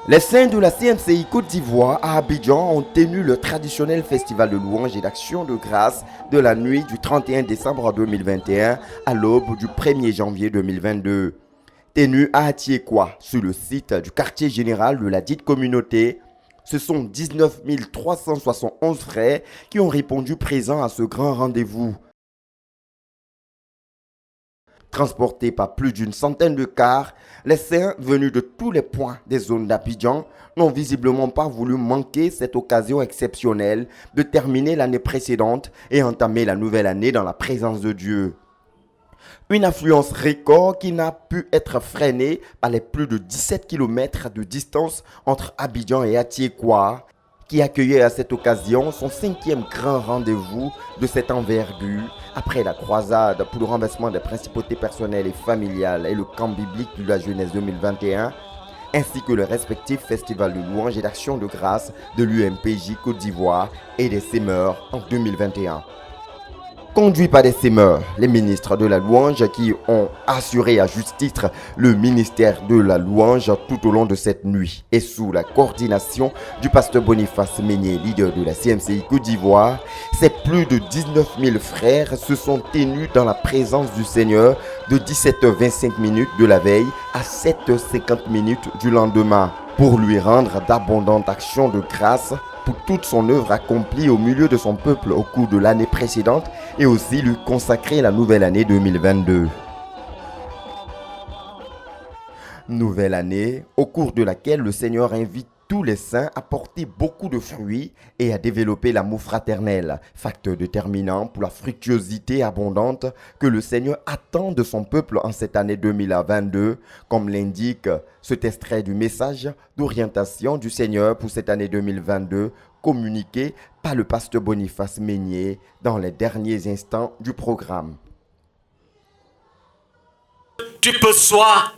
Les saints de la CMCI Côte d'Ivoire à Abidjan ont tenu le traditionnel festival de louanges et d'action de grâce de la nuit du 31 décembre 2021 à l'aube du 1er janvier 2022. Tenu à Atiekwa, sur le site du quartier général de la dite communauté, ce sont 19 371 frères qui ont répondu présents à ce grand rendez-vous. Transportés par plus d'une centaine de cars, les saints venus de tous les points des zones d'Abidjan n'ont visiblement pas voulu manquer cette occasion exceptionnelle de terminer l'année précédente et entamer la nouvelle année dans la présence de Dieu. Une affluence record qui n'a pu être freinée par les plus de 17 km de distance entre Abidjan et Atiekwa, qui accueillait à cette occasion son 5e grand rendez-vous de cette envergure après la croisade pour le renversement des principautés personnelles et familiales et le camp biblique de la jeunesse 2021, ainsi que le respectif festival de louanges et d'action de grâce de l'UMPJ Côte d'Ivoire et des Sémeurs en 2021. Conduits par des sémeurs, les ministres de la louange qui ont assuré à juste titre le ministère de la louange tout au long de cette nuit et sous la coordination du pasteur Boniface Meigné, leader de la CMCI Côte d'Ivoire, ces plus de 19 000 frères se sont tenus dans la présence du Seigneur de 17h25 de la veille à 7h50 du lendemain pour lui rendre d'abondantes actions de grâce pour toute son œuvre accomplie au milieu de son peuple au cours de l'année précédente et aussi lui consacrer la nouvelle année 2022. Nouvelle année au cours de laquelle le Seigneur invite tous les saints à porter beaucoup de fruits et à développer l'amour fraternel, facteur déterminant pour la fructuosité abondante que le Seigneur attend de son peuple en cette année 2022, comme l'indique cet extrait du message d'orientation du Seigneur pour cette année 2022, communiqué par le pasteur Boniface Meigné dans les derniers instants du programme. Tu peux soit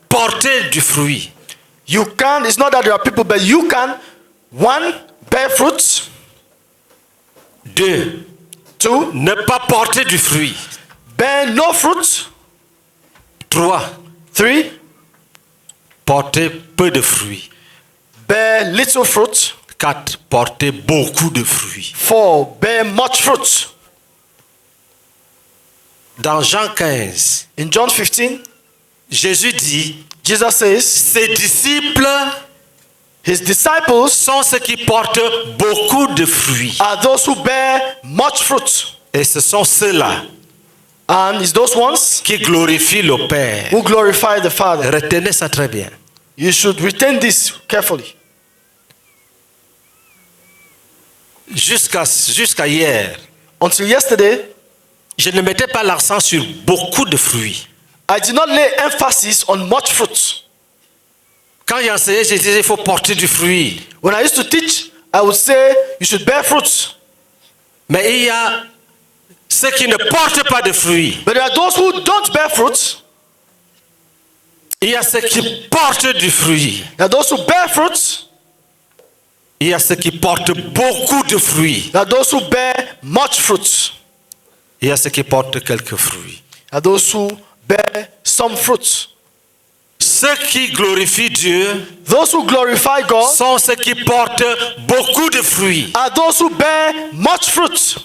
porter du fruit. You can, it's not that there are people, but you can, 1, bear fruit. 2, 2, ne pas porter du fruit. bear no fruit. 3, 3, porter peu de fruits. bear little fruit. 4, porter beaucoup de fruits. 4, bear much fruit. Dans Jean 15, In John 15, Jésus dit, Jesus says, ses disciples his disciples sont ceux qui portent beaucoup de fruits. are those who bear much fruit. Et ce sont ceux-là And it's those ones qui glorifient le Père. who glorify the Father. Retenez ça très bien. You should retain this carefully. Jusqu'à hier, Until yesterday, je ne mettais pas l'accent sur beaucoup de fruits. I did not lay emphasis on much fruit. Quand j'enseignais, je disais il faut porter du fruit. When I used to teach, I would say you should bear fruit. Mais il y a ceux qui ne portent pas de fruits. But there are those who don't bear fruit. Il y a ceux qui portent du fruit. There are those who bear fruit. Il y a ceux qui portent beaucoup de fruits. There are those who bear much fruit. Il y a ceux qui portent quelques fruits. There are those who bear some fruit. Ceux qui glorifient Dieu Those who glorify God sont ceux qui portent beaucoup de fruits. are those who bear much fruit.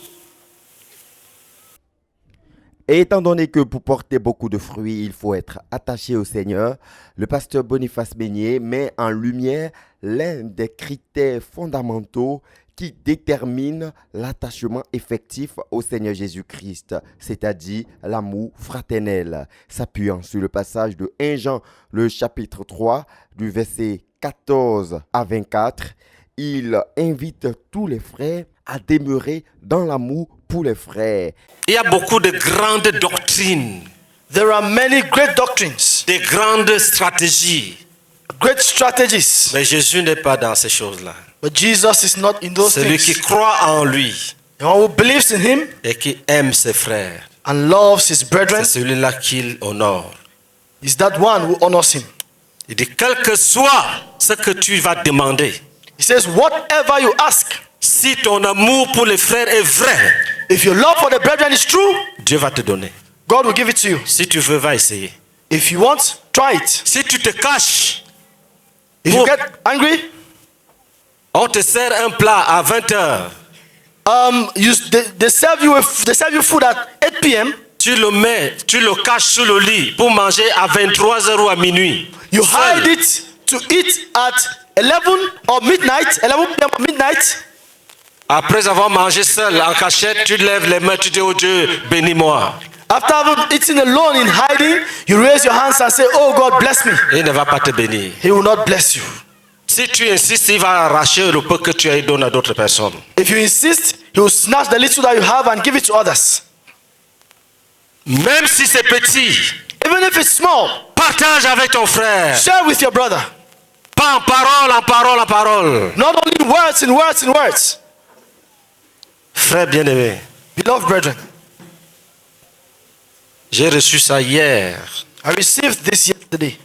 Et étant donné que pour porter beaucoup de fruits, il faut être attaché au Seigneur, le pasteur Boniface Meigné met en lumière l'un des critères fondamentaux qui déterminent l'attachement effectif au Seigneur Jésus-Christ, c'est-à-dire l'amour fraternel. S'appuyant sur le passage de 1 Jean, le chapitre 3, du verset 14 à 24, il invite tous les frères à demeurer dans l'amour pour les frères. Il y a beaucoup de grandes doctrines, There are many great doctrines, de grandes stratégies. great strategies. Mais Jésus n'est pas dans ces choses-là. But Jesus is not in those Celui qui things. croit en lui The one who believes in him et qui aime ses frères, and loves his brethren c'est celui-là qu'il honore. is that one who honors him. Il dit, quel que soit ce que tu vas demander, He says, whatever you ask, si ton amour pour les frères est vrai, if your love for the brethren is true, Dieu va te donner. God will give it to you. Si tu veux, va essayer. If you want, try it. Si tu te caches, If you get angry, on te sert un plat à 20 heures. they serve you food at 8 p.m. Tu le caches sous le lit pour manger à 23 heures ou à minuit. You Seul. hide it to eat at 11 or midnight, 11 p.m. or midnight. Après avoir mangé seul en cachette, tu lèves les mains, tu dis oh Dieu, bénis-moi. After having eaten alone in hiding, you raise your hands and say, oh God, bless me. Il ne va pas te bénir. He will not bless you. Si tu insistes, il va arracher le peu que tu as et donner à d'autres personnes. If you insist, he will snatch the little that you have and give it to others. Même si c'est petit, Even if it's small, partage avec ton frère. share with your brother. Pas en parole, en parole, en parole. Not only in words, in words, in words. Frère bien-aimé, Beloved brethren, j'ai reçu ça hier, I received this yesterday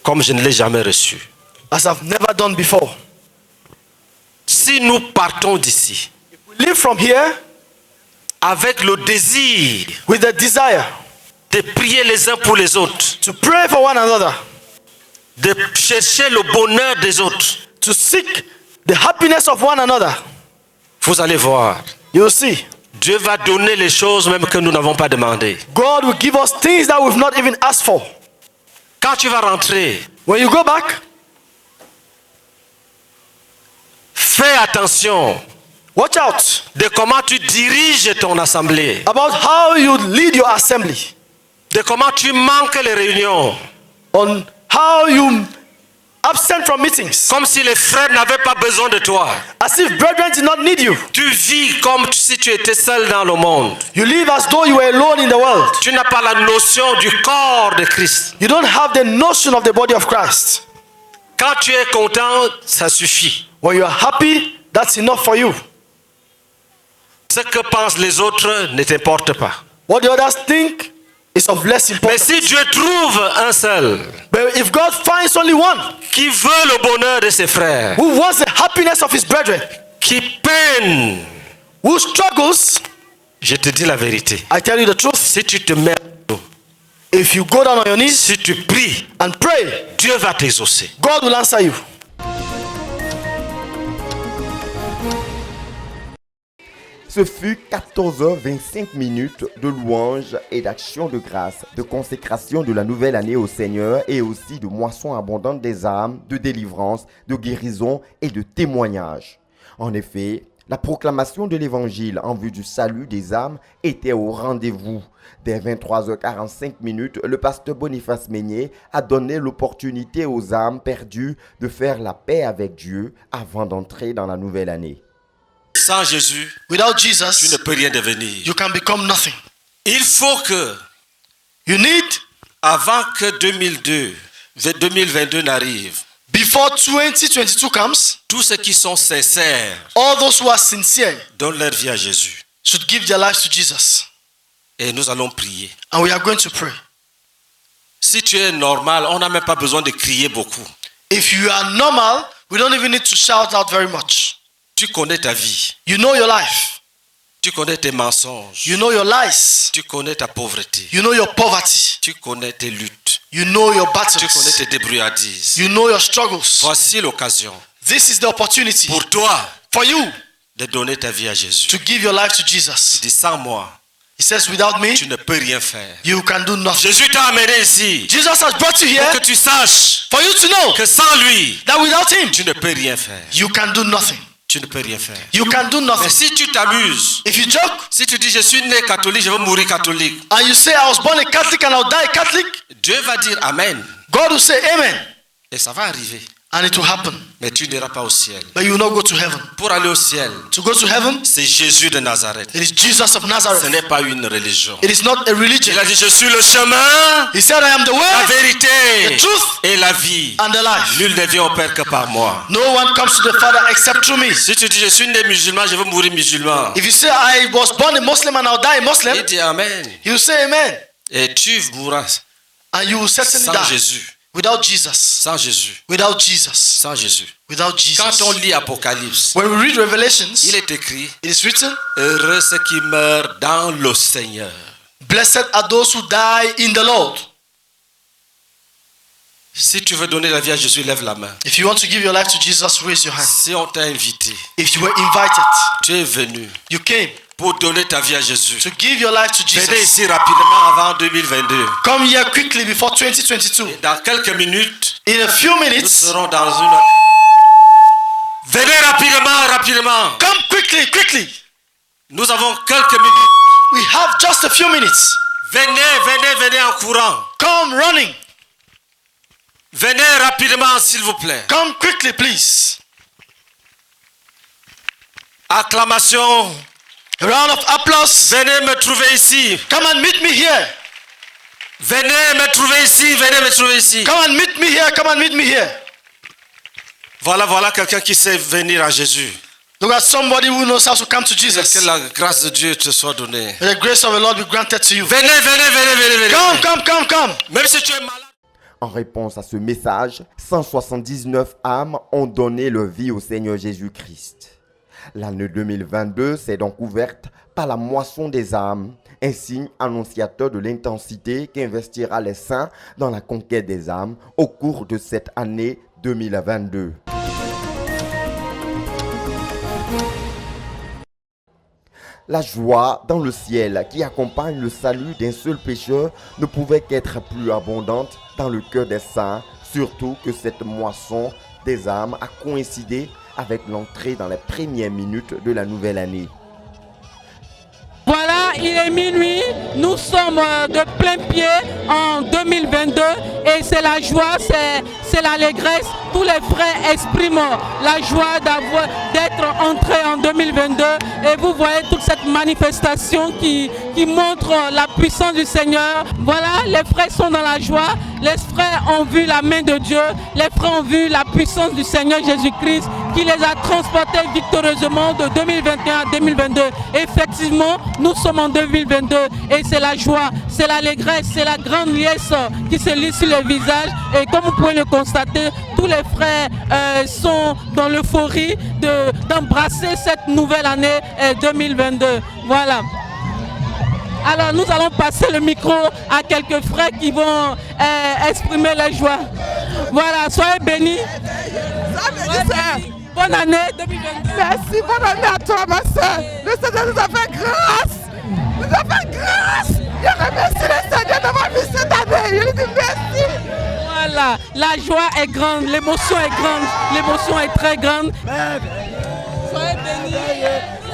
comme je ne l'ai jamais reçu. as I've never done before. Si nous partons d'ici We live from here avec le désir with the desire de prier les uns pour les autres, to pray for one another, de chercher le bonheur des autres, to seek the happiness of one another, vous allez voir, you'll see. Dieu va donner les choses même que nous n'avons pas demandées. God will give us things that we've not even asked for. Quand tu vas rentrer, When you go back, fais attention watch out de comment tu diriges ton assemblée, about how you lead your assembly, de comment tu manques les réunions, on how you absent from meetings, comme si les frères n'avaient pas besoin de toi. as if brethren did not need you. Tu vis comme si tu étais seul dans le monde. You live as though you were alone in the world. Tu n'as pas la notion du corps de Christ. You don't have the notion of the body of Christ. Quand tu es content, ça suffit. When you are happy, that's enough for you. Ce que pensent les autres ne t'importe pas. What the others think is of less Mais importance. si Dieu trouve un seul But if God finds only one qui veut le bonheur de ses frères, who wants the happiness of his brethren, qui peine, who struggles, je te dis la vérité. I tell you the truth, Si tu te mets, if you go down on your knees si tu pries, and pray, Dieu va t'exaucer. God will answer you. Ce fut 14h25 de louange et d'action de grâce, de consécration de la nouvelle année au Seigneur et aussi de moisson abondante des âmes, de délivrance, de guérison et de témoignage. En effet, la proclamation de l'évangile en vue du salut des âmes était au rendez-vous. Dès 23h45, le pasteur Boniface Meignet a donné l'opportunité aux âmes perdues de faire la paix avec Dieu avant d'entrer dans la nouvelle année. Sans Jésus, Without tu ne Jesus, peux rien devenir. you can become nothing. Il faut que, You need, avant que 2022 n'arrive, before 2022 comes, tous ceux qui sont sincères all those who are sincere donnent leur vie à Jésus. should give their lives to Jesus. Et nous allons prier. And we are going to pray. Si tu es normal, on n'a même pas besoin de crier beaucoup. If you are normal, we don't even need to shout out very much. Tu connais ta vie. You know your life. Tu connais tes mensonges. You know your lies. Tu connais ta pauvreté. You know your poverty. Tu connais tes luttes. You know your Tu connais battles. tes débrouillardises. You know your struggles. Voici l'occasion This is the opportunity pour toi for you de donner ta vie à Jésus. to give your life to Jesus. Dis sans moi, He says, without me, tu ne peux rien faire. you can do nothing. Jésus t'a amené ici Jesus has brought you here pour que tu saches for you to know que sans lui, that without him, tu ne peux rien faire. you can do nothing. Tu ne peux rien faire. You can do Mais nothing. si tu t'amuses, If you joke si tu dis je suis né catholique, je veux mourir catholique, and you say, I was born a Catholic and I'll die a Catholic, Dieu va dire Amen. God will say amen. Et ça va arriver. And it will happen. Mais tu n'iras pas au ciel. But you will not go to heaven. Pour aller au ciel, To go to heaven, c'est Jésus de Nazareth. it is Jesus of Ce Nazareth. n'est pas une religion. It is not a religion. Il a dit je suis le chemin, He said, I am the la way vérité the truth, et la vie. and the life. Nul ne vient au Père que par moi. No one comes to the Father except through me. Si tu dis je suis né musulman, je veux mourir musulman, If you say, I was born a Muslim and I'll die a Muslim, il dit Amen. he will say amen. Et tu mourras And you will certainly sans die. Jésus. Without Jesus. Sans Jésus. Without Jesus. Sans Jésus. Without Quand on Jesus. lit Apocalypse, When we read Revelations, il est écrit it is written, heureux ceux qui meurent dans le Seigneur. Blessed are those who die in the Lord. Si tu veux donner la vie à Jésus, lève la main. If you want to give your life to Jesus, raise your hand. Si on t'a invité, If you were invited, tu es venu you came pour donner ta vie à Jésus. to give your life to Venez Jesus. ici rapidement avant 2022. Come here quickly before 2022. Dans quelques minutes, In a few nous minutes, serons dans une... Venez rapidement. come quickly. Nous avons quelques minutes. We have just a few minutes. Venez en courant. Come running. Venez rapidement, s'il vous plaît. Come quickly, please. Acclamation. A round of applause. Venez me trouver ici. Come and meet me here. Venez me trouver ici. Come and meet me here. Come and meet me here. Voilà quelqu'un qui sait venir à Jésus. Look at somebody who knows how to come to Que Jesus. la grâce de Dieu te soit donnée. May the grace of the Lord be granted to you. Venez. Come. Même si tu es malade. En réponse à ce message, 179 âmes ont donné leur vie au Seigneur Jésus-Christ. L'année 2022 s'est donc ouverte par la moisson des âmes, un signe annonciateur de l'intensité qu'investira les saints dans la conquête des âmes au cours de cette année 2022. La joie dans le ciel qui accompagne le salut d'un seul pécheur ne pouvait qu'être plus abondante dans le cœur des saints, surtout que cette moisson des âmes a coïncidé avec l'entrée dans les premières minutes de la nouvelle année. Voilà, il est minuit, nous sommes de plein pied en 2022 et c'est la joie, c'est l'allégresse. Tous les frères expriment la joie d'être entrés en 2022 et vous voyez toute cette manifestation qui montre la puissance du Seigneur. Voilà, les frères sont dans la joie, les frères ont vu la main de Dieu, les frères ont vu la puissance du Seigneur Jésus-Christ qui les a transportés victorieusement de 2021 à 2022. Effectivement, nous sommes en 2022 et c'est la joie, c'est l'allégresse, c'est la grande liesse qui se lit sur les visages et comme vous pouvez le constater, tous les frères sont dans l'euphorie d'embrasser cette nouvelle année 2022. Voilà. Alors nous allons passer le micro à quelques frères qui vont exprimer leur joie. Voilà, soyez bénis. Bonne année 2022. Merci, bonne année à toi ma soeur. Le Seigneur nous a fait grâce. Je remercie le Seigneur d'avoir vu cette année. Je lui dis merci. Voilà, la joie est grande, l'émotion est grande, l'émotion est très grande. Soyez bénis.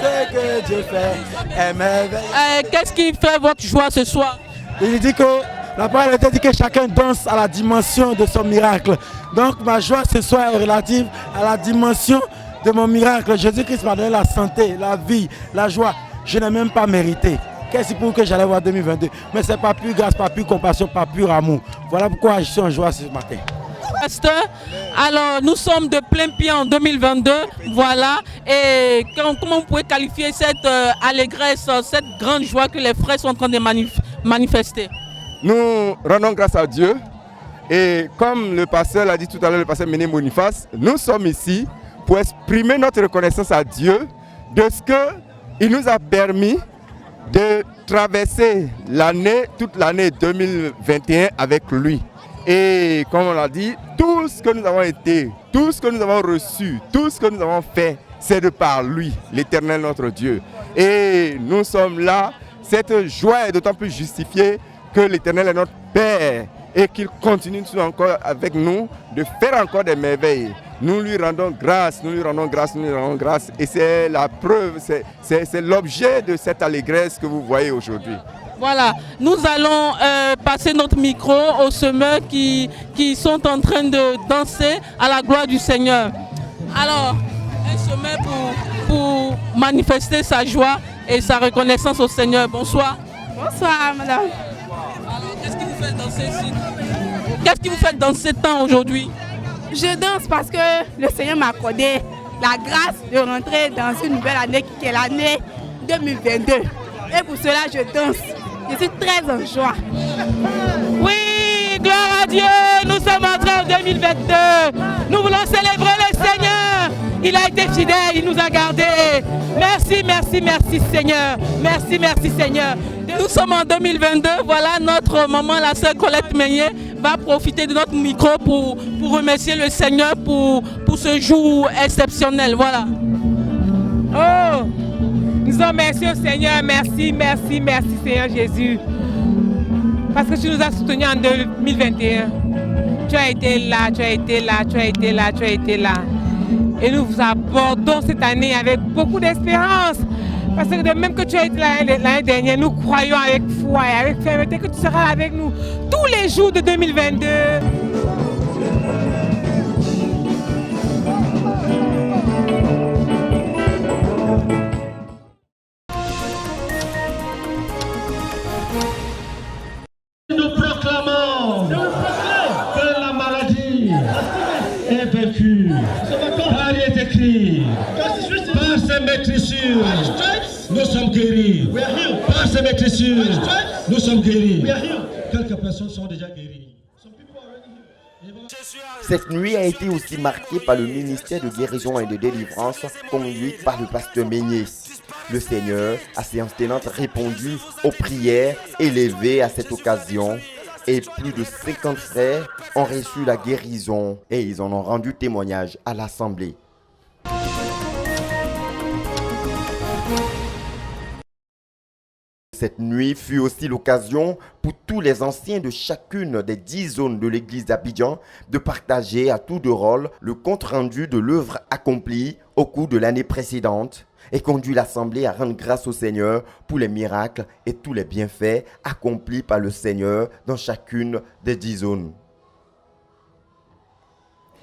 Ce que Dieu fait est merveilleux. Qu'est-ce qui fait votre joie ce soir? Il dit que la parole était dit que chacun danse à la dimension de son miracle. Donc ma joie ce soir est relative à la dimension de mon miracle. Jésus-Christ m'a donné la santé, la vie, la joie. Je n'ai même pas mérité. Qu'est-ce pour que j'allais voir 2022? Mais c'est pas plus grâce, pas plus compassion, pas plus amour. Voilà pourquoi je suis en joie ce matin. Pasteur, alors nous sommes de plein pied en 2022, voilà, et comment vous pouvez qualifier cette allégresse, cette grande joie que les frères sont en train de manifester? Nous rendons grâce à Dieu et comme le pasteur l'a dit tout à l'heure, le pasteur Méné Boniface, nous sommes ici pour exprimer notre reconnaissance à Dieu de ce qu'il nous a permis de traverser toute l'année 2021 avec lui. Et comme on l'a dit, tout ce que nous avons été, tout ce que nous avons reçu, tout ce que nous avons fait, c'est de par lui, l'Éternel notre Dieu. Et nous sommes là, cette joie est d'autant plus justifiée que l'Éternel est notre Père et qu'il continue encore avec nous de faire encore des merveilles. Nous lui rendons grâce, nous lui rendons grâce, nous lui rendons grâce. Et c'est la preuve, c'est l'objet de cette allégresse que vous voyez aujourd'hui. Voilà, nous allons passer notre micro aux semeurs qui sont en train de danser à la gloire du Seigneur. Alors, un semeur pour manifester sa joie et sa reconnaissance au Seigneur. Bonsoir. Bonsoir, madame. Alors, qu'est-ce qui vous fait danser ici? Qu'est-ce qui vous fait danser tant aujourd'hui? Je danse parce que le Seigneur m'a accordé la grâce de rentrer dans une nouvelle année qui est l'année 2022. Et pour cela, je danse. Je suis très en joie. Oui, gloire à Dieu, nous sommes entrés en 2022. Nous voulons célébrer le Seigneur. Il a été fidèle, il nous a gardés. Merci, merci, merci Seigneur. Merci, merci Seigneur. Nous sommes en 2022, voilà notre maman, la sœur Colette Meunier, va profiter de notre micro pour remercier le Seigneur pour ce jour exceptionnel. Voilà. Oh, nous sommes merci au Seigneur, merci, merci, merci Seigneur Jésus. Parce que tu nous as soutenus en 2021. Tu as été là, tu as été là, tu as été là, tu as été là. Et nous vous abordons cette année avec beaucoup d'espérance. Parce que de même que tu as été là l'année dernière, nous croyons avec foi et avec fermeté que tu seras avec nous tous les jours de 2022. Nous proclamons que la maladie est vaincue. Par il est écrit, par ses maîtrissures, nous sommes guéris. Par ses maîtrissures, nous sommes guéris. Quelques personnes sont déjà guéries. Cette nuit a été aussi marquée par le ministère de guérison et de délivrance conduit par le pasteur Meunier. Le Seigneur a séance tenante répondu aux prières élevées à cette occasion et plus de 50 frères ont reçu la guérison et ils en ont rendu témoignage à l'Assemblée. Cette nuit fut aussi l'occasion pour tous les anciens de chacune des 10 zones de l'église d'Abidjan de partager à tour de rôle le compte-rendu de l'œuvre accomplie au cours de l'année précédente et conduit l'Assemblée à rendre grâce au Seigneur pour les miracles et tous les bienfaits accomplis par le Seigneur dans chacune des 10 zones.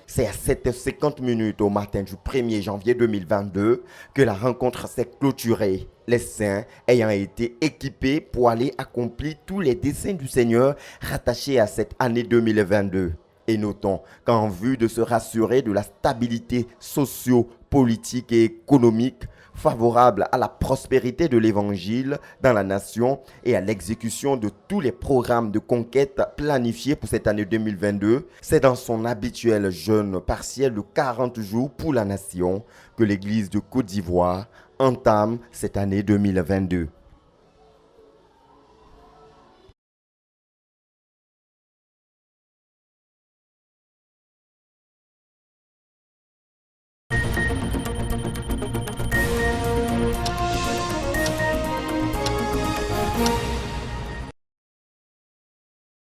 C'est à 7h50 au matin du 1er janvier 2022 que la rencontre s'est clôturée. Les saints ayant été équipés pour aller accomplir tous les desseins du Seigneur rattachés à cette année 2022. Et notons qu'en vue de se rassurer de la stabilité socio-politique et économique favorable à la prospérité de l'Évangile dans la nation et à l'exécution de tous les programmes de conquête planifiés pour cette année 2022, c'est dans son habituel jeûne partiel de 40 jours pour la nation que l'Église de Côte d'Ivoire entame cette année 2022.